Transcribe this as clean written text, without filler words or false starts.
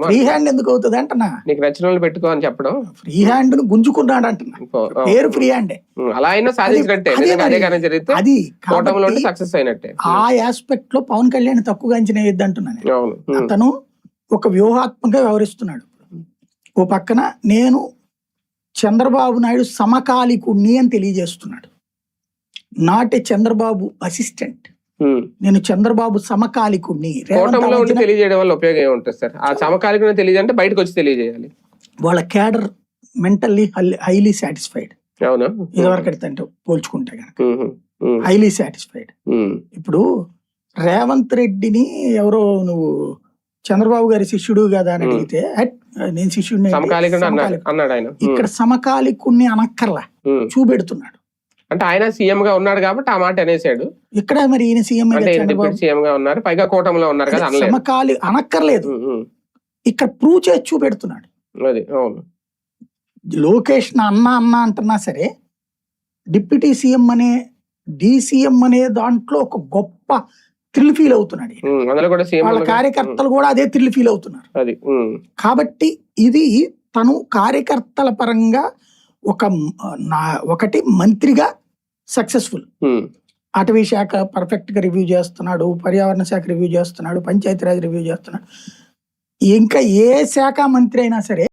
Free hand ఎందుకు అవుతుంది అంటున్నా, నీకు నచ్చిన వాళ్ళు పెట్టుకో అని చెప్పడం. ఫ్రీ హ్యాండ్ ను గుంజుకున్నాడు అంటున్నా, పేరు ఫ్రీ హ్యాండే. అలా అయినా సాధించినట్టే, అదే కానీ జరిగితే అది కూటమిలో సక్సెస్ అయినట్టే. ఆ ఆస్పెక్ట్ లో పవన్ కళ్యాణ్ తక్కువగా అంచనా వేయద్దు అంటున్నాను. అతను ఒక వ్యూహాత్మకంగా వ్యవహరిస్తున్నాడు. ఓ పక్కన నేను చంద్రబాబు నాయుడు సమకాలికుణ్ణి అని తెలియజేస్తున్నాడు. నాటే చంద్రబాబు అసిస్టెంట్, నేను చంద్రబాబు సమకాలికుణ్ణి. తెలియజేయడం వల్ల ఉపయోగం ఏముంటుంది సార్? ఆ సమకాలికుని తెలియజేయాలంటే బయటకు వచ్చి తెలియజేయాలి. వాళ్ళ క్యాడర్ మెంటల్లీ హైలీ సాటిస్ఫైడ్. అవునా? ఇదివరకటి అంటే పోల్చుకుంటే కనుక హైలీ సాటిస్ఫైడ్. ఇప్పుడు రేవంత్ రెడ్డిని ఎవరో నువ్వు చంద్రబాబు గారి శిష్యుడు కదా అని అడిగితే నేను శిష్యుడిని, ఇక్కడ సమకాలికుణ్ణి అనక్కర్లా చూపెడుతున్నాడు. అంటే ఆయన సీఎం గా ఉన్నాడు కాబట్టి ఆ మాట అనేసాడు. ఇక్కడ మరి ఈయన సీఎం సీఎం గా ఉన్నారు, పైగా కూటమిలో ఉన్నారు కదా, సమకాలి అనక్కర్లేదు, ఇక్కడ ప్రూవ్ చేసి చూపెడుతున్నాడు. అది అవును. లోకేష్ అన్న అంటున్నా సరే, డిప్యూటీ సీఎం అనే డిసిఎం అనే దాంట్లో ఒక గొప్ప థ్రిల్ ఫీల్ అవుతున్నాడు. వాళ్ళ కార్యకర్తలు కూడా అదే థ్రిల్ ఫీల్ అవుతున్నారు. కాబట్టి ఇది తను కార్యకర్తల పరంగా ఒకటి మంత్రిగా సక్సెస్ఫుల్. అటవీ శాఖ పర్ఫెక్ట్ గా రివ్యూ చేస్తున్నాడు, పర్యావరణ శాఖ రివ్యూ చేస్తున్నాడు, పంచాయతీరాజ్ రివ్యూ చేస్తున్నాడు. ఇంకా ఏ శాఖ మంత్రి అయినా సరే